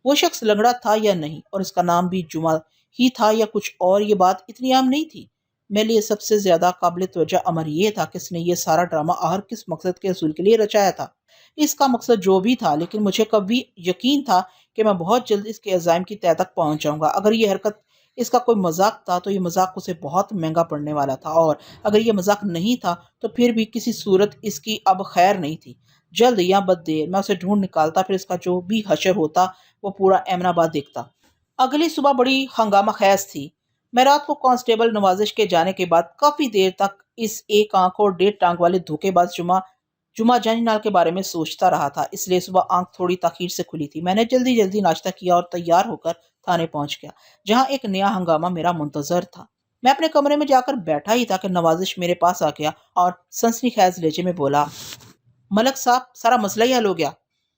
وہ شخص لنگڑا تھا یا نہیں، اور اس کا نام بھی جمعہ ہی تھا یا کچھ اور، یہ بات اتنی عام نہیں تھی۔ میرے لیے سب سے زیادہ قابل توجہ امر یہ تھا کہ اس نے یہ سارا ڈرامہ آخر کس مقصد کے حصول کے لیے رچایا تھا۔ اس کا مقصد جو بھی تھا، لیکن مجھے کبھی یقین تھا کہ میں بہت جلد اس کے عزائم کی تہہ تک پہنچ جاؤں گا۔ اگر یہ حرکت اس کا کوئی مذاق تھا تو یہ مذاق اسے بہت مہنگا پڑنے والا تھا، اور اگر یہ مذاق نہیں تھا تو پھر بھی کسی صورت اس کی اب خیر نہیں تھی۔ جلد یا بد دیر میں اسے ڈھونڈ نکالتا، پھر اس کا جو بھی حشر ہوتا وہ پورا ایمن آباد دیکھتا۔ اگلی صبح بڑی ہنگامہ خیز تھی۔ میں رات کو کانسٹیبل نوازش کے جانے کے بعد کافی دیر تک اس ایک آنکھ اور 1.5 ٹانگ والے دھوکے باز جمعہ جانی نال کے بارے میں سوچتا رہا تھا، اس لیے صبح آنکھ تھوڑی تاخیر سے کھلی تھی۔ میں نے جلدی ناشتہ کیا اور تیار ہو کر تھانے پہنچ گیا، جہاں ایک نیا ہنگامہ میرا منتظر تھا۔ میں اپنے کمرے میں جا کر بیٹھا ہی تھا کہ نوازش میرے پاس آ گیا اور سنسنی خیز لہجے میں بولا، ملک صاحب، سارا مسئلہ ہی حل ہو گیا۔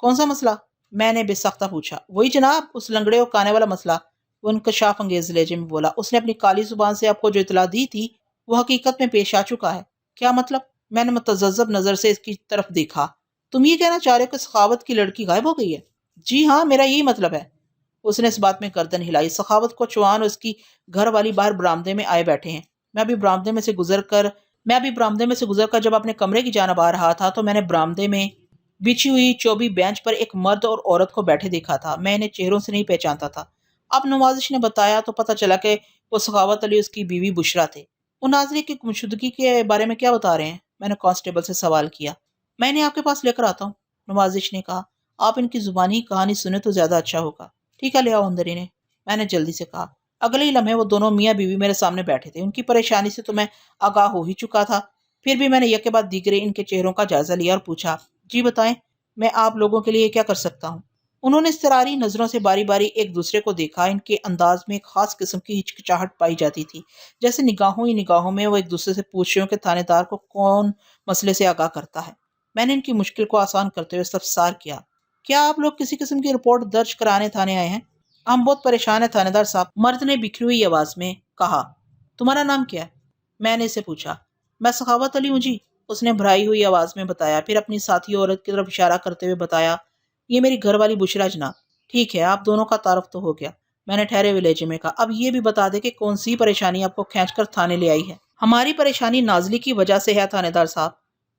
کون سا مسئلہ؟ میں نے بے سختہ پوچھا۔ وہی جناب، اس لنگڑے اور کانے والا مسئلہ، وہ انکشاف انگیز لہجے میں بولا۔ اس نے اپنی کالی زبان سے آپ کو جو اطلاع دی تھی وہ حقیقت میں پیش آ چکا ہے۔ کیا مطلب؟ میں نے متذبذب نظر سے اس کی طرف دیکھا۔ تم یہ کہنا چاہ رہے ہو کہ سخاوت کی لڑکی غائب ہو گئی ہے؟ جی ہاں، میرا یہی مطلب ہے۔ اس نے اس بات میں گردن ہلائی۔ سخاوت کو چوان اور اس کی گھر والی باہر برآمدے میں آئے بیٹھے ہیں۔ میں ابھی برآمدے میں سے گزر کر جب اپنے کمرے کی جانب آ رہا تھا تو میں نے برآمدے میں بچھی ہوئی چوبی بینچ پر ایک مرد اور عورت کو بیٹھے دیکھا تھا۔ میں انہیں چہروں سے نہیں پہچانتا تھا۔ اب نوازش نے بتایا تو پتہ چلا کہ وہ سخاوت علی اس کی بیوی بشرا تھے۔ وہ ناظری کی گمشدگی کے بارے میں کیا بتا رہے ہیں؟ میں نے کانسٹیبل سے سوال کیا۔ میں انہیں آپ کے پاس لے کر آتا ہوں، نوازش نے کہا۔ آپ ان کی زبانی کہانی سنیں تو زیادہ اچھا ہوگا۔ ٹھیک ہے، لے آؤ اندر انہیں، میں نے جلدی سے کہا۔ اگلے ہی لمحے وہ دونوں میاں بیوی میرے سامنے بیٹھے تھے۔ ان کی پریشانی سے تو میں آگاہ ہو ہی چکا تھا، پھر بھی میں نے یک کے بعد دیگرے ان کے چہروں کا جائزہ لیا اور پوچھا، جی بتائیں، میں آپ لوگوں کے لیے کیا کر سکتا ہوں؟ انہوں نے اضطراری نظروں سے باری باری ایک دوسرے کو دیکھا۔ ان کے انداز میں ایک خاص قسم کی ہچکچاہٹ پائی جاتی تھی، جیسے نگاہوں ہی نگاہوں میں وہ ایک دوسرے سے پوچھ رہے ہوں کہ تھانے دار کو کون مسئلے سے آگاہ کرتا ہے۔ میں نے ان کی مشکل کو آسان کرتے ہوئے استفسار کیا، کیا آپ لوگ کسی قسم کی رپورٹ درج کرانے تھانے آئے ہیں؟ ہم بہت پریشان ہیں تھانے دار صاحب، مرد نے بکھری ہوئی آواز میں کہا۔ تمہارا نام کیا ہے؟ میں نے اسے پوچھا۔ میں سخاوت علی ہوں جی، اس نے بھرائی ہوئی آواز میں بتایا، پھر اپنی ساتھی عورت کی طرف اشارہ کرتے ہوئے بتایا، یہ میری گھر والی بشرا جناب۔ ٹھیک ہے، آپ دونوں کا تعارف تو ہو گیا، میں نے ٹھہرے ہوئے لہجے میں کہا۔ اب یہ بھی بتا دے کہ کون سی پریشانی آپ کو کھینچ کر تھانے لے آئی ہے؟ ہماری پریشانی نازلی کی وجہ سے ہے تھانے دار صاحب،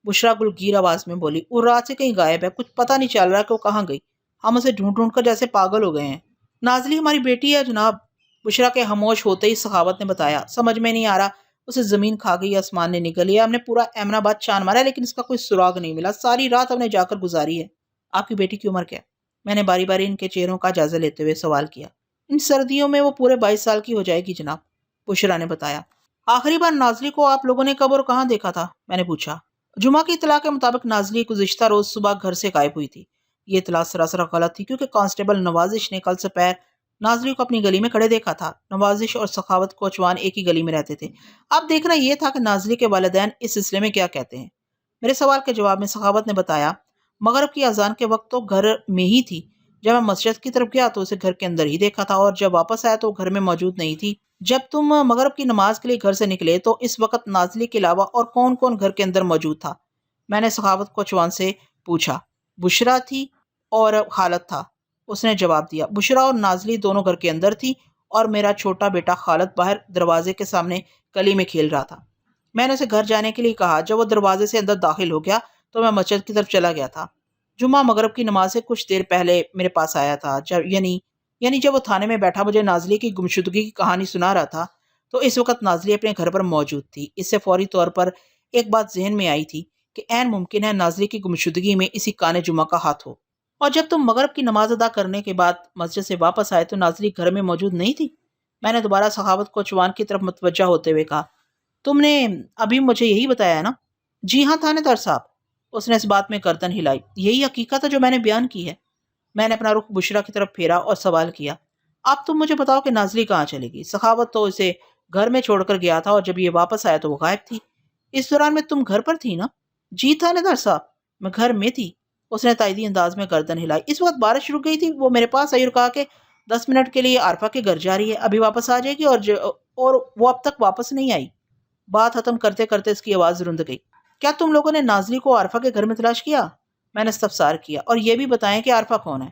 بشرا گلگیر آواز میں بولی۔ وہ رات سے کہیں غائب ہے، کچھ پتہ نہیں چل رہا کہ وہ کہاں گئی۔ ہم اسے ڈھونڈ کر جیسے پاگل ہو گئے ہیں۔ نازلی ہماری بیٹی ہے جناب، بشرا کے خاموش ہوتے ہی سخاوت نے بتایا۔ سمجھ میں نہیں آ رہا، اسے زمین کھا گئی، آسمان نے نگل لیا۔ ہم نے پورا ایمن آباد چھان مارا لیکن اس کا کوئی سراغ نہیں ملا۔ ساری رات ہم نے جا کر گزاری ہے۔ آپ کی بیٹی کی عمر کیا ہے؟ میں نے باری باری ان کے چہروں کا جائزہ لیتے ہوئے سوال کیا۔ ان سردیوں میں وہ پورے 22 سال کی ہو جائے گی جناب، بشرا نے بتایا۔ آخری بار نازلی کو آپ لوگوں نے کب اور کہاں دیکھا تھا؟ میں نے پوچھا۔ جمعہ کی اطلاع کے مطابق نازلی گزشتہ روز صبح گھر سے غائب ہوئی تھی۔ یہ اطلاع سراسر غلط تھی کیونکہ کانسٹیبل نوازش نے کل سپہر نازلی کو اپنی گلی میں کھڑے دیکھا تھا۔ نوازش اور سخاوت کوچوان ایک ہی گلی میں رہتے تھے۔ اب دیکھنا یہ تھا کہ نازلی کے والدین اس سلسلے میں کیا کہتے ہیں۔ میرے سوال کے جواب میں سخاوت نے بتایا، مغرب کی اذان کے وقت تو گھر میں ہی تھی۔ جب میں مسجد کی طرف گیا تو اسے گھر کے اندر ہی دیکھا تھا، اور جب واپس آیا تو وہ گھر میں موجود نہیں تھی۔ جب تم مغرب کی نماز کے لیے گھر سے نکلے تو اس وقت نازلی کے علاوہ اور کون کون گھر کے اندر موجود تھا؟ میں نے سخاوت کوچوان سے پوچھا۔ بشرا تھی اور خالد تھا، اس نے جواب دیا۔ بشرا اور نازلی دونوں گھر کے اندر تھی اور میرا چھوٹا بیٹا خالد باہر دروازے کے سامنے گلی میں کھیل رہا تھا۔ میں نے اسے گھر جانے کے لیے کہا۔ جب وہ دروازے سے اندر داخل ہو گیا تو میں مسجد کی طرف چلا گیا تھا۔ جمعہ مغرب کی نماز سے کچھ دیر پہلے میرے پاس آیا تھا، یعنی جب وہ تھانے میں بیٹھا مجھے نازلی کی گمشدگی کی کہانی سنا رہا تھا تو اس وقت نازلی اپنے گھر پر موجود تھی۔ اس سے فوری طور پر ایک بات ذہن میں آئی تھی کہ عین ممکن ہے نازلی کی گمشدگی میں اسی کانے جمعہ کا ہاتھ ہو۔ اور جب تم مغرب کی نماز ادا کرنے کے بعد مسجد سے واپس آئے تو نازلی گھر میں موجود نہیں تھی؟ میں نے دوبارہ سخاوت کوچوان کی طرف متوجہ ہوتے ہوئے کہا۔ تم نے ابھی مجھے یہی بتایا ہے نا؟ جی ہاں تھانے دار صاحب، اس نے اس بات میں گردن ہلائی۔ یہی حقیقت ہے جو میں نے بیان کی ہے۔ میں نے اپنا رخ بشرا کی طرف پھیرا اور سوال کیا، اب تم مجھے بتاؤ کہ نازلی کہاں چلے گی؟ سخاوت تو اسے گھر میں چھوڑ کر گیا تھا اور جب یہ واپس آیا تو وہ غائب تھی۔ اس دوران میں تم گھر پر تھی نا؟ جی تھانے دار صاحب، میں گھر میں تھی، اس نے تائیدی انداز میں گردن ہلائی۔ اس وقت بارش رک گئی تھی۔ وہ میرے پاس آئی اور کہا کہ 10 منٹ کے لیے عارفہ کے گھر جا رہی ہے، ابھی واپس آ جائے گی، اور وہ اب تک واپس نہیں آئی۔ بات ختم کرتے کرتے اس کی آواز رند گئی۔ کیا تم لوگوں نے نازلی کو عارفہ کے گھر میں تلاش کیا؟ میں نے استفسار کیا۔ اور یہ بھی بتائیں کہ عارفہ کون ہے؟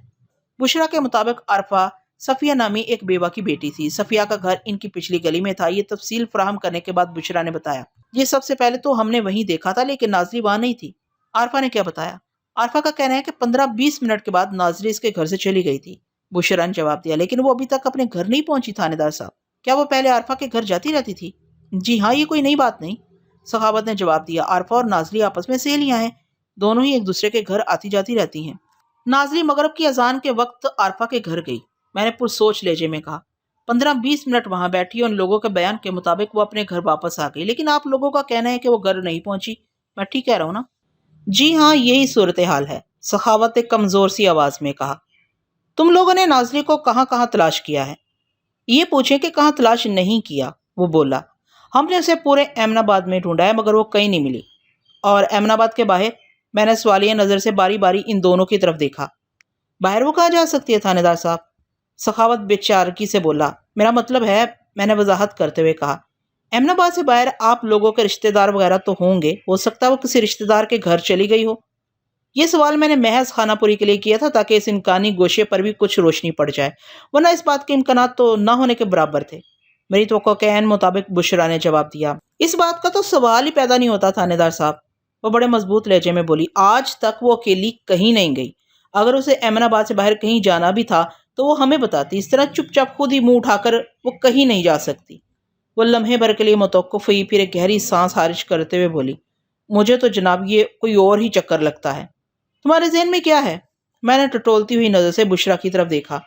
بشرا کے مطابق عارفہ صفیہ نامی ایک بیوہ کی بیٹی تھی۔ صفیہ کا گھر ان کی پچھلی گلی میں تھا۔ یہ تفصیل فراہم کرنے کے بعد بشرا نے بتایا، یہ سب سے پہلے تو ہم نے وہیں دیکھا تھا، لیکن نازلی وہاں نہیں تھی۔ عارفہ نے کیا بتایا؟ عارفہ کا کہنا ہے کہ 15-20 منٹ کے بعد نازلی اس کے گھر سے چلی گئی تھی۔ بشرا نے جواب دیا، لیکن وہ ابھی تک اپنے گھر نہیں پہنچی تھانے دار صاحب۔ کیا وہ پہلے عارفہ کے گھر جاتی رہتی تھی؟ جی ہاں، یہ کوئی نئی بات نہیں، سخاوت نے جواب دیا۔ عارفہ اور نازلی آپس میں سہیلیاں ہیں، دونوں ہی ایک دوسرے کے گھر آتی جاتی رہتی ہیں۔ نازلی مغرب کی اذان کے وقت عارفہ کے گھر گئی، میں نے پرسوچ لہجے میں کہا۔ 15-20 منٹ وہاں بیٹھی، ان لوگوں کے بیان کے مطابق وہ اپنے گھر واپس آ گئی، لیکن آپ لوگوں کا کہنا ہے کہ وہ گھر نہیں پہنچی۔ میں ٹھیک کہہ رہا ہوں نا؟ جی ہاں، یہی صورتحال ہے، سخاوت نے کمزور سی آواز میں کہا۔ تم لوگوں نے نازلی کو کہاں کہاں تلاش کیا ہے؟ یہ پوچھیں کہ کہاں تلاش نہیں کیا، وہ بولا۔ ہم نے اسے پورے ایمن آباد میں ڈھونڈا ہے، مگر وہ کہیں نہیں ملی۔ اور ایمن آباد کے باہر؟ میں نے سوالیہ نظر سے باری باری ان دونوں کی طرف دیکھا۔ باہر وہ کہاں جا سکتی ہے تھانے دار صاحب؟ سخاوت بے چارگی سے بولا۔ میرا مطلب ہے، میں نے وضاحت کرتے ہوئے کہا، ایمن آباد سے باہر آپ لوگوں کے رشتہ دار وغیرہ تو ہوں گے، ہو سکتا ہے وہ کسی رشتہ دار کے گھر چلی گئی ہو۔ یہ سوال میں نے محض خانہ پوری کے لیے کیا تھا تاکہ اس امکانی گوشے پر بھی کچھ روشنی پڑ جائے، ورنہ اس بات کے امکانات تو نہ ہونے کے برابر تھے۔ میری توقع کے عین مطابق بشرا نے جواب دیا۔ اس بات کا تو سوال ہی پیدا نہیں ہوتا تھانے دار صاحب، وہ بڑے مضبوط لہجے میں بولی۔ آج تک وہ اکیلی کہیں نہیں گئی، اگر اسے ایمن آباد سے باہر کہیں جانا بھی تھا تو وہ ہمیں بتاتی، اس طرح چپ چاپ خود ہی منہ اٹھا کر وہ کہیں نہیں جا سکتی۔ وہ لمحے بھر کے لیے متوقف ہوئی، پھر ایک گہری سانس خارج کرتے ہوئے بولی، مجھے تو جناب یہ کوئی اور ہی چکر لگتا ہے۔ تمہارے ذہن میں کیا ہے؟ میں نے ٹٹولتی ہوئی نظر سے بشرا کی طرف دیکھا۔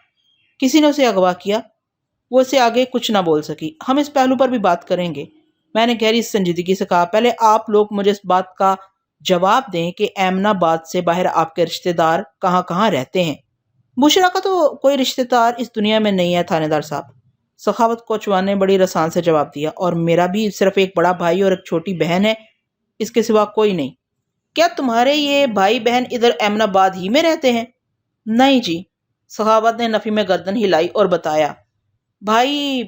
کسی نے اسے اغوا کیا، وہ اسے آگے کچھ نہ بول سکی۔ ہم اس پہلو پر بھی بات کریں گے، میں نے گہری سنجیدگی سے کہا۔ پہلے آپ لوگ مجھے اس بات کا جواب دیں کہ ایمن آباد سے باہر آپ کے رشتہ دار کہاں کہاں رہتے ہیں۔ بشرا کا تو کوئی رشتہ دار اس دنیا میں نہیں ہے تھانے دار صاحب، سخاوت کوچوان نے بڑی رسان سے جواب دیا، اور میرا بھی صرف ایک بڑا بھائی اور ایک چھوٹی بہن ہے، اس کے سوا کوئی نہیں۔ کیا تمہارے یہ بھائی بہن ادھر ایمن آباد ہی میں رہتے ہیں؟ نہیں جی، سخاوت نے نفی میں گردن ہلائی اور بتایا، بھائی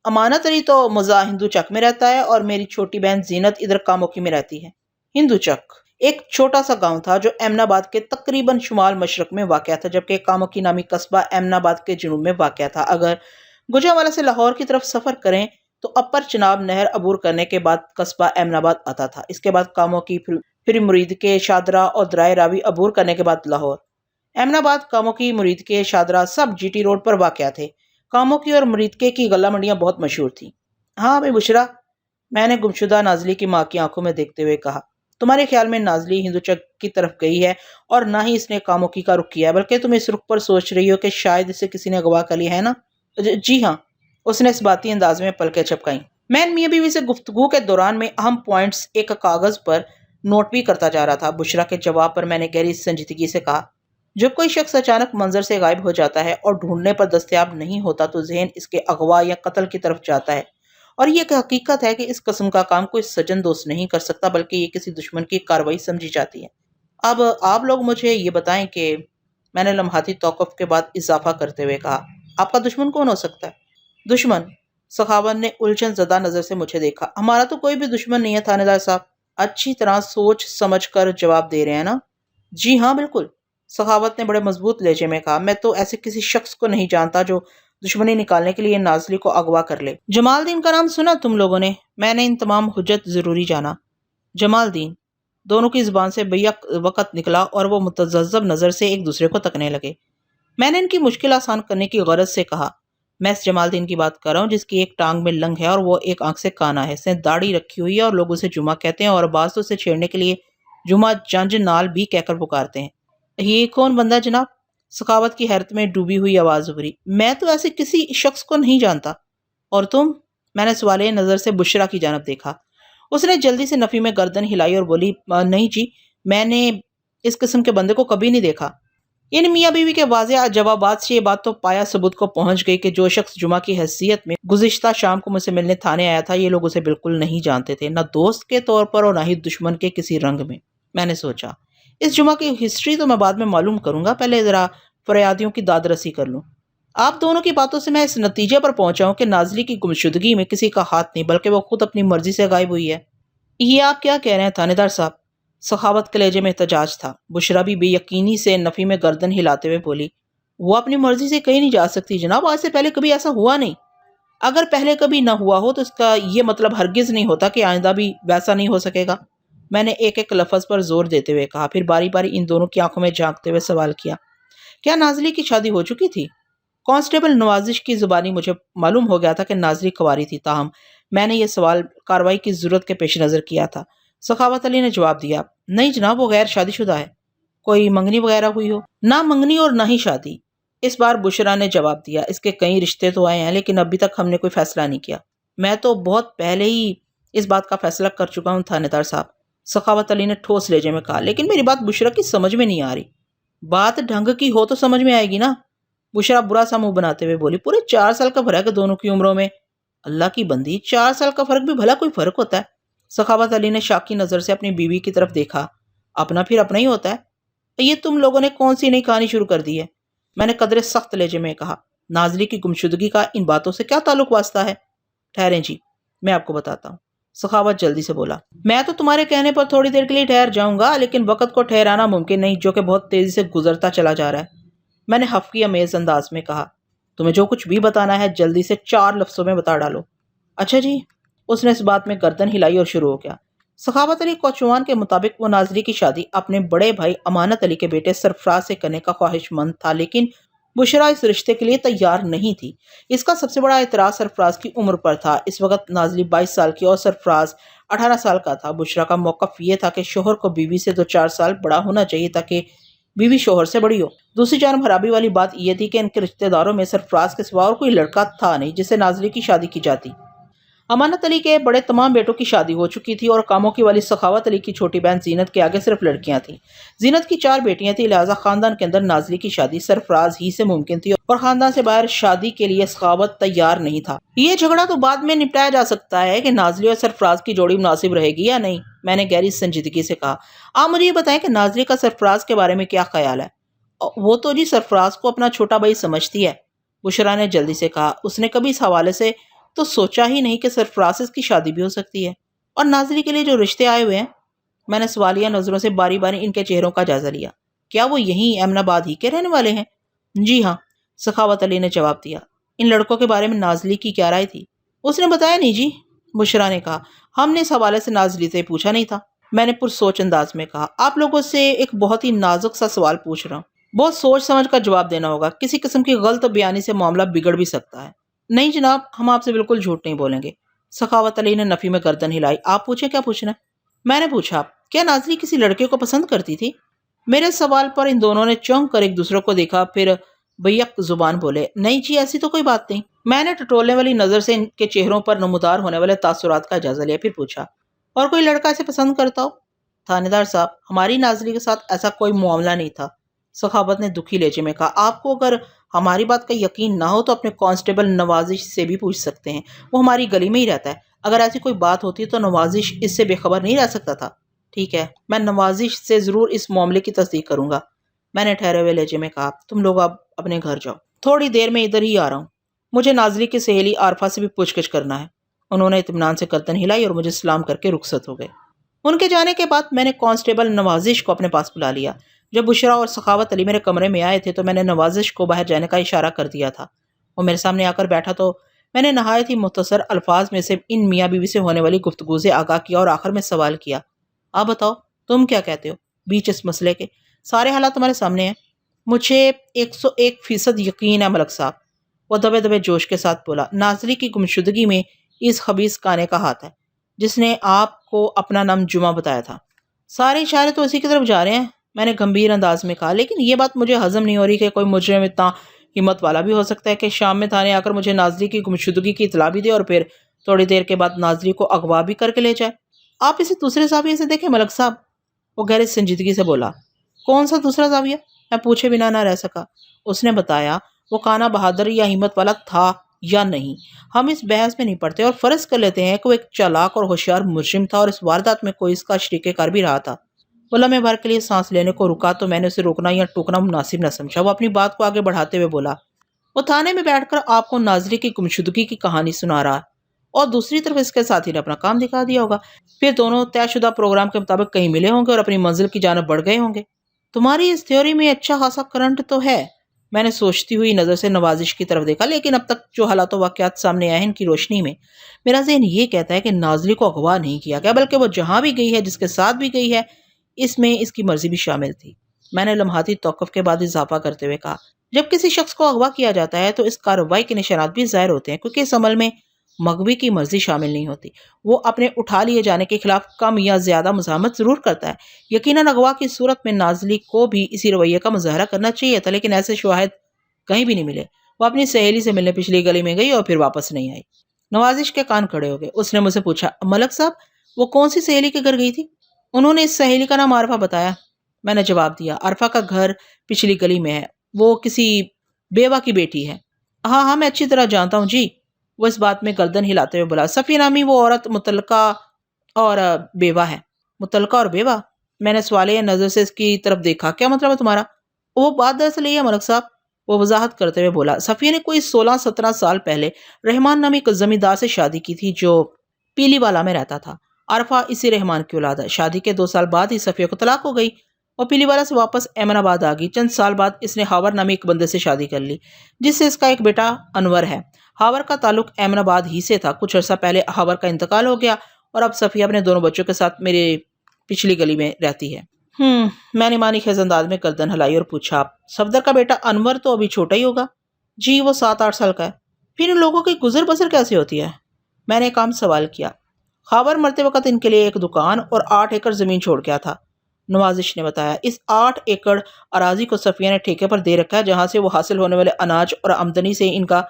امانت علی تو مزا ہندو چک میں رہتا ہے، اور میری چھوٹی بہن زینت ادھر کاموکی میں رہتی ہے۔ ہندو چک ایک چھوٹا سا گاؤں تھا جو ایمن آباد کے تقریباً شمال مشرق میں واقع تھا، جبکہ کاموکی نامی قصبہ ایمن آباد کے جنوب میں واقع تھا۔ اگر گوجرانوالہ سے لاہور کی طرف سفر کریں تو اپر چناب نہر عبور کرنے کے بعد قصبہ ایمن آباد آتا تھا۔ اس کے بعد کاموکی، پھر مرید کے، شادرہ اور درائے راوی عبور کرنے کے بعد لاہور۔ ایمن آباد، کاموکی، مرید کے، شادرہ سب جی ٹی روڈ پر واقع تھے۔ کاموکی اور مرید کے کی غلہ منڈیاں بہت مشہور تھیں۔ ہاں بھائی بشرا، میں نے گمشدہ نازلی کی ماں کی آنکھوں میں دیکھتے ہوئے کہا، تمہارے خیال میں نازلی ہندو چک کی طرف گئی ہے اور نہ ہی اس نے کاموکی کا رخ کیا ہے، بلکہ تم اس رخ پر سوچ رہی ہو کہ شاید اسے کسی نے اغوا کر لیا ہے نا؟ جی ہاں، اس نے اس باتی انداز میں پلکیں چپکائیں۔ میں میاں بیوی سے گفتگو کے دوران میں اہم پوائنٹس ایک کاغذ پر نوٹ بھی کرتا جا رہا تھا۔ بشرا کے جواب پر میں نے گہری سنجیدگی سے کہا، جب کوئی شخص اچانک منظر سے غائب ہو جاتا ہے اور ڈھونڈنے پر دستیاب نہیں ہوتا تو ذہن اس کے اغوا یا قتل کی طرف جاتا ہے، اور یہ ایک حقیقت ہے کہ اس قسم کا کام کوئی سجن دوست نہیں کر سکتا، بلکہ یہ کسی دشمن کی کارروائی سمجھی جاتی ہے۔ اب آپ لوگ مجھے یہ بتائیں کہ، میں نے لمحاتی توقف کے بعد اضافہ کرتے ہوئے کہا، آپ کا دشمن کون ہو سکتا ہے؟ دشمن؟ سخاوت نے الجھن زدہ نظر سے مجھے دیکھا۔ ہمارا تو کوئی بھی دشمن نہیں ہے تھانے دار صاحب، اچھی طرح سوچ سمجھ کر جواب دے رہے ہیں نا؟ جی ہاں بالکل، سخاوت نے بڑے مضبوط لہجے میں کہا۔ میں تو ایسے کسی شخص کو نہیں جانتا جو دشمنی نکالنے کے لیے نازلی کو اغوا کر لے۔ جمال الدین کا نام سنا تم لوگوں نے؟ میں نے ان تمام حجت ضروری جانا۔ جمال الدین؟ دونوں کی زبان سے بیک وقت نکلا اور وہ متذبذب نظر سے ایک دوسرے کو تکنے لگے۔ میں نے ان کی مشکل آسان کرنے کی غرض سے کہا، میں اس جمال الدین کی بات کر رہا ہوں جس کی ایک ٹانگ میں لنگ ہے اور وہ ایک آنکھ سے کانا ہے، اس نے داڑھی رکھی ہوئی ہے اور لوگ اسے جمعہ کہتے ہیں، اور بعض تو اسے چھیڑنے کے لیے جمعہ جنج نال بھی کہہ کر پکارتے ہیں۔ یہ کون بندہ جناب؟ سخاوت کی حیرت میں ڈوبی ہوئی آواز ابھری۔ میں تو ایسے کسی شخص کو نہیں جانتا۔ اور تم؟ میں نے سوالیہ نظر سے بشرا کی جانب دیکھا۔ اس نے جلدی سے نفی میں گردن ہلائی اور بولی، نہیں جی، میں نے اس قسم کے بندے کو کبھی نہیں دیکھا۔ ان میاں بیوی کے واضح جوابات سے یہ بات تو پایا ثبوت کو پہنچ گئی کہ جو شخص جمعہ کی حیثیت میں گزشتہ شام کو مجھ سے ملنے تھانے آیا تھا، یہ لوگ اسے بالکل نہیں جانتے تھے، نہ دوست کے طور پر اور نہ ہی دشمن کے کسی رنگ میں۔ میں نے سوچا، اس جمعہ کی ہسٹری تو میں بعد میں معلوم کروں گا، پہلے ذرا فریادیوں کی داد رسی کر لوں۔ آپ دونوں کی باتوں سے میں اس نتیجے پر پہنچا ہوں کہ نازلی کی گمشدگی میں کسی کا ہاتھ نہیں، بلکہ وہ خود اپنی مرضی سے غائب ہوئی ہے۔ یہ آپ کیا کہہ رہے ہیں تھانے دار صاحب؟ سخاوت کے لہجے میں احتجاج تھا۔ بشرا بھی بے یقینی سے نفی میں گردن ہلاتے ہوئے بولی، وہ اپنی مرضی سے کہیں نہیں جا سکتی جناب، آج سے پہلے کبھی ایسا ہوا نہیں۔ اگر پہلے کبھی نہ ہوا ہو تو اس کا یہ مطلب ہرگز نہیں ہوتا کہ آئندہ بھی ویسا نہیں ہو سکے گا۔ میں نے ایک ایک لفظ پر زور دیتے ہوئے کہا، پھر باری باری ان دونوں کی آنکھوں میں جھانکتے ہوئے سوال کیا، کیا نازلی کی شادی ہو چکی تھی؟ کانسٹیبل نوازش کی زبانی مجھے معلوم ہو گیا تھا کہ نازلی کنواری تھی، تاہم میں نے یہ سوال کارروائی کی ضرورت کے پیش نظر کیا تھا۔ سخاوت علی نے جواب دیا، نہیں جناب، وہ غیر شادی شدہ ہے۔ کوئی منگنی وغیرہ ہوئی ہو؟ نہ منگنی اور نہ ہی شادی۔ اس بار بشرا نے جواب دیا، اس کے کئی رشتے تو آئے ہیں لیکن ابھی تک ہم نے کوئی فیصلہ نہیں کیا۔ میں تو بہت پہلے ہی اس بات کا فیصلہ کر چکا ہوں تھانے دار صاحب، سخاوت علی نے ٹھوس لہجے میں کہا، لیکن میری بات بشرا کی سمجھ میں نہیں آ رہی۔ بات ڈھنگ کی ہو تو سمجھ میں آئے گی نا؟ بشرا برا سا منہ بناتے ہوئے بولی، پورے 4 سال کا فرق ہے دونوں کی عمروں میں۔ اللہ کی بندی، 4 سال کا فرق بھی بھلا کوئی فرق ہوتا ہے؟ سخاوت علی نے شاکی نظر سے اپنی بیوی کی طرف دیکھا، اپنا پھر اپنا ہی ہوتا ہے۔ یہ تم لوگوں نے کون سی نئی کہانی شروع کر دی ہے؟ میں نے قدرے سخت لہجے میں کہا، نازلی کی گمشدگی کا ان باتوں سے کیا تعلق واسطہ ہے؟ ٹھہریں جی، میں آپ کو بتاتا ہوں، سخاوت جلدی سے بولا۔ میں تو تمہارے کہنے پر تھوڑی دیر کے لیے ٹھہر جاؤں گا، لیکن وقت کو ٹھہرانا ممکن نہیں جو کہ بہت تیزی سے گزرتا چلا جا رہا ہے۔ میں نے خفگی امیز انداز میں کہا، تمہیں جو کچھ بھی بتانا ہے جلدی سے 4 لفظوں میں بتا ڈالو۔ اچھا جی، اس نے اس بات میں گردن ہلائی اور شروع ہو گیا۔ سخاوت علی کوچوان کے مطابق وہ نازلی کی شادی اپنے بڑے بھائی امانت علی کے بیٹے سرفراز سے کرنے کا خواہش مند تھا، لیکن بشرا اس رشتے کے لیے تیار نہیں تھی۔ اس کا سب سے بڑا اعتراض سرفراز کی عمر پر تھا۔ اس وقت نازلی 22 سال کی اور سرفراز 18 سال کا تھا۔ بشرا کا موقف یہ تھا کہ شوہر کو بیوی سے 2-4 سال بڑا ہونا چاہیے تاکہ بیوی شوہر سے بڑی ہو۔ دوسری جانب خرابی والی بات یہ تھی کہ ان کے رشتہ داروں میں سرفراز کے سوا اور کوئی لڑکا تھا نہیں جس سے نازلی کی شادی کی جاتی۔ امانت علی کے بڑے تمام بیٹوں کی شادی ہو چکی تھی اور کاموں کی والی سخاوت علی کی چھوٹی بہن زینت کے آگے صرف لڑکیاں تھیں۔ زینت کی 4 بیٹیاں تھیں، لہٰذا خاندان کے اندر نازلی کی شادی سرفراز ہی سے ممکن تھی اور خاندان سے باہر شادی کے لیے سخاوت تیار نہیں تھا۔ یہ جھگڑا تو بعد میں نپٹایا جا سکتا ہے کہ نازلی اور سرفراز کی جوڑی مناسب رہے گی یا نہیں، میں نے گہری سنجیدگی سے کہا۔ آپ مجھے یہ بتائیں کہ نازلی کا سرفراز کے بارے میں کیا خیال ہے؟ وہ تو جی سرفراز کو اپنا چھوٹا بھائی سمجھتی ہے، بشرا نے جلدی سے کہا۔ اس نے کبھی اس حوالے سے تو سوچا ہی نہیں کہ سرفراز کی شادی بھی ہو سکتی ہے، اور نازلی کے لیے جو رشتے آئے ہوئے ہیں۔ میں نے سوالیہ نظروں سے باری باری ان کے چہروں کا جائزہ لیا۔ کیا وہ یہیں امن آباد ہی کے رہنے والے ہیں؟ جی ہاں، سخاوت علی نے جواب دیا۔ ان لڑکوں کے بارے میں نازلی کی کیا رائے تھی؟ اس نے بتایا نہیں جی، بشرا نے کہا، ہم نے اس حوالے سے نازلی سے پوچھا نہیں تھا۔ میں نے پرسوچ انداز میں کہا، آپ لوگوں سے ایک بہت ہی نازک سا سوال پوچھ رہا ہوں، بہت سوچ سمجھ کر جواب دینا ہوگا، کسی قسم کی غلط بیانی سے معاملہ بگڑ بھی سکتا ہے۔ نہیں جناب، ہم آپ سے بالکل جھوٹ نہیں بولیں گے، سخاوت علی نے نفی میں گردن ہلائی۔ آپ پوچھیں، کیا پوچھنا ہے؟ میں نے پوچھا، کیا نازلی کسی لڑکے کو پسند کرتی تھی؟ میرے سوال پر ان دونوں نے چونک کر ایک دوسرے کو دیکھا، پھر بیک زبان بولے، نہیں جی، ایسی تو کوئی بات نہیں۔ میں نے ٹٹولنے والی نظر سے ان کے چہروں پر نمودار ہونے والے تاثرات کا جائزہ لیا، پھر پوچھا، اور کوئی لڑکا اسے پسند کرتا ہو؟ تھانے دار صاحب، ہماری نازلی کے ساتھ ایسا کوئی معاملہ نہیں تھا، سخاوت نے دکھی لہجے میں کہا۔ آپ کو اگر ہماری بات کا یقین نہ ہو تو اپنے کانسٹیبل نوازش سے بھی پوچھ سکتے ہیں، وہ ہماری گلی میں ہی رہتا ہے۔ اگر ایسی کوئی بات ہوتی تو نوازش اس سے بے خبر نہیں رہ سکتا تھا۔ ٹھیک ہے، میں نوازش سے ضرور اس معاملے کی تصدیق کروں گا، میں نے ٹھہرے ہوئے لہجے میں کہا۔ تم لوگ اب اپنے گھر جاؤ، تھوڑی دیر میں ادھر ہی آ رہا ہوں، مجھے نازلی کی سہیلی عارفہ سے بھی پوچھ گچھ کرنا ہے۔ انہوں نے اطمینان سے گردن ہلائی اور مجھے سلام کر کے رخصت ہو گئے۔ ان کے جانے کے بعد میں نے کانسٹیبل نوازش کو اپنے پاس بلا لیا۔ جب بشرا اور سخاوت علی میرے کمرے میں آئے تھے تو میں نے نوازش کو باہر جانے کا اشارہ کر دیا تھا۔ وہ میرے سامنے آ کر بیٹھا تو میں نے نہایت ہی مختصر الفاظ میں سے ان میاں بیوی سے ہونے والی گفتگو سے آگاہ کیا اور آخر میں سوال کیا، آپ بتاؤ تم کیا کہتے ہو بیچ اس مسئلے کے؟ سارے حالات تمہارے سامنے ہیں۔ مجھے 101% یقین ہے ملک صاحب، وہ دبے دبے جوش کے ساتھ بولا، نازلی کی گمشدگی میں اس خبیث کانے کا ہاتھ ہے جس نے آپ کو اپنا نام جمعہ بتایا تھا۔ سارے اشارے تو اسی کی طرف جا رہے ہیں، میں نے گمبھیر انداز میں کہا، لیکن یہ بات مجھے ہضم نہیں ہو رہی کہ کوئی مجرم اتنا ہمت والا بھی ہو سکتا ہے کہ شام میں تھانے آ کر مجھے نازلی کی گمشدگی کی اطلاع بھی دے اور پھر تھوڑی دیر کے بعد نازلی کو اغوا بھی کر کے لے جائے۔ آپ اسے دوسرے زاویے سے دیکھیں ملک صاحب، وہ گہری سنجیدگی سے بولا۔ کون سا دوسرا زاویہ؟ میں پوچھے بنا نہ رہ سکا۔ اس نے بتایا، وہ کانا بہادر یا ہمت والا تھا یا نہیں، ہم اس بحث میں نہیں پڑتے اور فرض کر لیتے ہیں کہ وہ ایک چالاک اور ہوشیار مجرم تھا اور اس واردات میں کوئی اس کا شریک کار بھی رہا تھا۔ وہ لمحے بھر کے لیے سانس لینے کو رکا تو میں نے اسے روکنا یا ٹوکنا مناسب نہ سمجھا۔ وہ اپنی بات کو آگے بڑھاتے ہوئے بولا، وہ تھانے میں بیٹھ کر آپ کو نازلی کی گمشدگی کی کہانی سنا رہا اور دوسری طرف اس کے ساتھی نے اپنا کام دکھا دیا ہوگا، پھر دونوں طے شدہ پروگرام کے مطابق کہیں ملے ہوں گے اور اپنی منزل کی جانب بڑھ گئے ہوں گے۔ تمہاری اس تھیوری میں اچھا خاصا کرنٹ تو ہے، میں نے سوچتی ہوئی نظر سے نوازش کی طرف دیکھا، لیکن اب تک جو حالات و واقعات سامنے آئے ہیں ان کی روشنی میں میرا ذہن یہ کہتا ہے کہ نازلی کو اغوا نہیں کیا گیا، بلکہ وہ جہاں بھی گئی ہے، جس کے ساتھ بھی گئی ہے، اس میں اس کی مرضی بھی شامل تھی۔ میں نے لمحاتی توقف کے بعد اضافہ کرتے ہوئے کہا، جب کسی شخص کو اغوا کیا جاتا ہے تو اس کارروائی کے نشانات بھی ظاہر ہوتے ہیں، کیونکہ اس عمل میں مغوی کی مرضی شامل نہیں ہوتی۔ وہ اپنے اٹھا لیے جانے کے خلاف کم یا زیادہ مزاحمت ضرور کرتا ہے۔ یقیناً اغوا کی صورت میں نازلی کو بھی اسی رویے کا مظاہرہ کرنا چاہیے تھا، لیکن ایسے شواہد کہیں بھی نہیں ملے۔ وہ اپنی سہیلی سے ملنے پچھلی گلی میں گئی اور پھر واپس نہیں آئی۔ نوازش کے کان کھڑے ہو گئے۔ اس نے مجھ سے پوچھا، ملک صاحب، وہ کون سی سہیلی کے گھر گئی تھی؟ انہوں نے اس سہیلی کا نام عارفہ بتایا۔ میں نے جواب دیا، عارفہ کا گھر پچھلی گلی میں ہے، وہ کسی بیوہ کی بیٹی ہے۔ ہاں ہاں، میں اچھی طرح جانتا ہوں جی۔ وہ اس بات میں گردن ہلاتے ہوئے بولا، صفیہ نامی وہ عورت متعلقہ اور بیوہ ہے۔ متعلقہ اور بیوہ؟ میں نے سوالیہ نظر سے اس کی طرف دیکھا، کیا مطلب ہے تمہارا؟ وہ بات دراصل یہ ہے ملک صاحب، وہ وضاحت کرتے ہوئے بولا، صفیہ نے کوئی 16-17 سال پہلے رحمان نامی ایک زمیندار سے شادی کی تھی جو پیلی والا میں رہتا تھا۔ عارفہ اسی رحمان کی اولاد ہے۔ شادی کے 2 سال بعد ہی صفیہ کو طلاق ہو گئی اور پیلی والا سے واپس ایمن آباد آ گئی۔ چند سال بعد اس نے ہاور نامی ایک بندے سے شادی کر لی، جس سے اس کا ایک بیٹا انور ہے۔ ہاور کا تعلق ایمن آباد ہی سے تھا۔ کچھ عرصہ پہلے ہاور کا انتقال ہو گیا اور اب صفیہ اپنے دونوں بچوں کے ساتھ میرے پچھلی گلی میں رہتی ہے۔ میں نے معنی خیز انداز میں گردن ہلائی اور پوچھا، صفدر کا بیٹا انور تو ابھی چھوٹا ہی ہوگا؟ جی، وہ 7-8 سال کا ہے۔ پھر ان لوگوں کی گزر بسر کیسے ہوتی ہے؟ میں نے ایک عام سوال کیا۔ خاور مرتے وقت ان کے لیے ایک دکان اور 8 ایکڑ زمین چھوڑ گیا تھا، نوازش نے بتایا۔ اس 8 ایکڑ اراضی کو صفیہ نے ٹھیکے پر دے رکھا ہے، جہاں سے وہ حاصل ہونے والے اناج اور آمدنی سے ان کا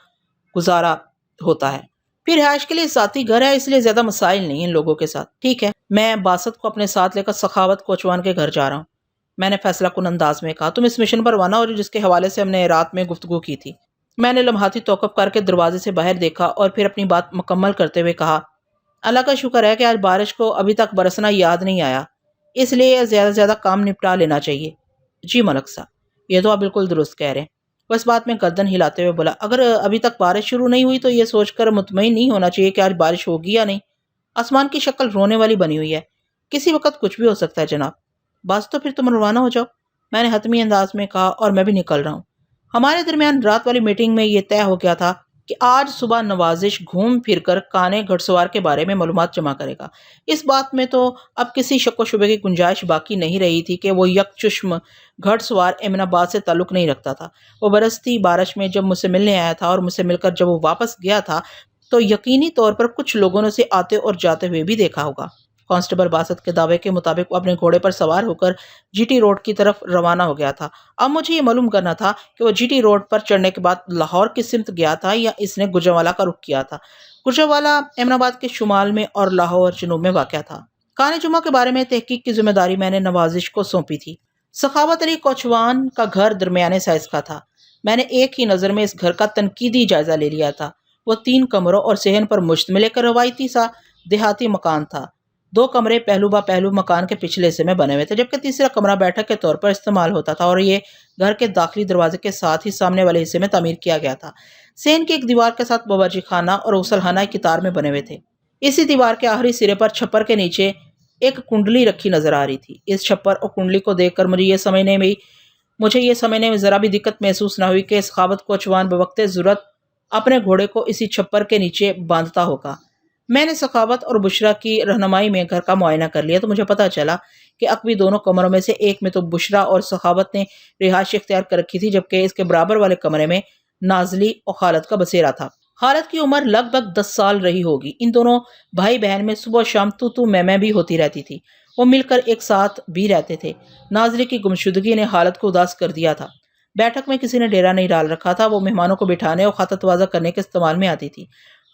گزارا ہوتا ہے۔ پھر رہائش کے لیے ذاتی گھر ہے، اس لیے زیادہ مسائل نہیں ان لوگوں کے ساتھ۔ ٹھیک ہے، میں باسط کو اپنے ساتھ لے کر سخاوت کوچوان کے گھر جا رہا ہوں، میں نے فیصلہ کن انداز میں کہا۔ تم اس مشن پر روانہ ہو جس کے حوالے سے ہم نے رات میں گفتگو کی تھی۔ میں نے لمحاتی توقف کر کے دروازے سے باہر دیکھا اور پھر اپنی بات مکمل کرتے ہوئے کہا، اللہ کا شکر ہے کہ آج بارش کو ابھی تک برسنا یاد نہیں آیا، اس لیے زیادہ سے زیادہ کام نپٹا لینا چاہیے۔ جی ملک صاحب، یہ تو آپ بالکل درست کہہ رہے ہیں۔ وہ اس بات میں گردن ہلاتے ہوئے بولا، اگر ابھی تک بارش شروع نہیں ہوئی تو یہ سوچ کر مطمئن نہیں ہونا چاہیے کہ آج بارش ہوگی یا نہیں۔ آسمان کی شکل رونے والی بنی ہوئی ہے، کسی وقت کچھ بھی ہو سکتا ہے جناب۔ بس تو پھر تم روانہ ہو جاؤ، میں نے حتمی انداز میں کہا، اور میں بھی نکل رہا ہوں۔ ہمارے درمیان رات والی میٹنگ میں یہ طے ہو گیا تھا کہ آج صبح نوازش گھوم پھر کر کانے گھڑ سوار کے بارے میں معلومات جمع کرے گا۔ اس بات میں تو اب کسی شک و شبے کی گنجائش باقی نہیں رہی تھی کہ وہ یک چشم گھڑ سوار ایمن آباد سے تعلق نہیں رکھتا تھا۔ وہ برستی بارش میں جب مجھ سے ملنے آیا تھا اور مجھ سے مل کر جب وہ واپس گیا تھا تو یقینی طور پر کچھ لوگوں نے اسے آتے اور جاتے ہوئے بھی دیکھا ہوگا۔ کانسٹیبل باسط کے دعوے کے مطابق وہ اپنے گھوڑے پر سوار ہو کر جی ٹی روڈ کی طرف روانہ ہو گیا تھا۔ اب مجھے یہ معلوم کرنا تھا کہ وہ جی ٹی روڈ پر چڑھنے کے بعد لاہور کی سمت گیا تھا یا اس نے گجرانوالہ کا رخ کیا تھا۔ گجرانوالہ ایمن آباد کے شمال میں اور لاہور جنوب میں واقع تھا۔ کانے جمعہ کے بارے میں تحقیق کی ذمہ داری میں نے نوازش کو سونپی تھی۔ سخاوت علی کوچوان کا گھر درمیانے سائز کا تھا۔ میں نے ایک ہی نظر میں اس گھر کا تنقیدی جائزہ لے لیا تھا۔ وہ 3 کمروں اور صحن پر مشتمل ایک روایتی سا دیہاتی مکان تھا۔ 2 کمرے پہلو با پہلو مکان کے پچھلے حصے میں بنے ہوئے تھے، جبکہ تیسرا کمرہ بیٹھک کے طور پر استعمال ہوتا تھا اور یہ گھر کے داخلی دروازے کے ساتھ ہی سامنے والے حصے میں تعمیر کیا گیا تھا۔ صحن کی ایک دیوار کے ساتھ باورچی خانہ اور غسل خانہ ایک قطار میں بنے ہوئے تھے۔ اسی دیوار کے آخری سرے پر چھپر کے نیچے ایک کنڈلی رکھی نظر آ رہی تھی۔ اس چھپر اور کنڈلی کو دیکھ کر مجھے یہ سمجھنے میں ذرا بھی دقت محسوس نہ ہوئی کہ سخاوت کوچوان بوقت ضرورت اپنے گھوڑے کو اسی چھپر کے نیچے باندھتا ہوگا۔ میں نے سخاوت اور بشرا کی رہنمائی میں گھر کا معائنہ کر لیا تو مجھے پتا چلا کہ عقبی دونوں کمروں میں سے ایک میں تو بشرا اور سخاوت نے رہائش اختیار کر رکھی تھی، جبکہ اس کے برابر والے کمرے میں نازلی اور خالد کا بسیرا تھا۔ خالد کی عمر لگ بھگ 10 سال رہی ہوگی۔ ان دونوں بھائی بہن میں صبح و شام تو میں بھی ہوتی رہتی تھی۔ وہ مل کر ایک ساتھ بھی رہتے تھے۔ نازلی کی گمشدگی نے حالت کو اداس کر دیا تھا۔ بیٹھک میں کسی نے ڈیرا نہیں ڈال رکھا تھا۔ وہ مہمانوں کو بٹھانے اور خطت وازہ کرنے کے استعمال میں آتی تھی۔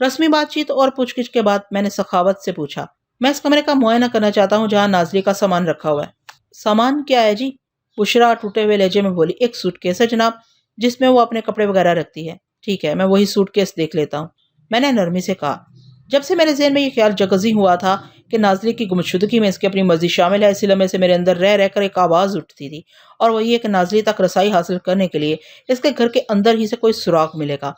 رسمی بات چیت اور پوچھ گچھ کے بعد میں نے سخاوت سے پوچھا، میں اس کمرے کا معائنہ کرنا چاہتا ہوں جہاں نازلی کا سامان رکھا ہوا ہے۔ سامان کیا ہے جی؟ بشرا ٹوٹے ہوئے لہجے میں بولی، ایک سوٹ کیس ہے جناب، جس میں وہ اپنے کپڑے وغیرہ رکھتی ہے۔ ٹھیک ہے، میں وہی سوٹ کیس دیکھ لیتا ہوں، میں نے نرمی سے کہا۔ جب سے میرے ذہن میں یہ خیال جگزی ہوا تھا کہ نازلی کی گمشدگی میں اس کی اپنی مرضی شامل ہے، اسی لمحے سے میرے اندر رہ کر ایک آواز اٹھتی تھی، اور وہ یہ کہ نازلی تک رسائی حاصل کرنے کے لیے اس کے گھر کے اندر ہی سے کوئی سراغ ملے گا۔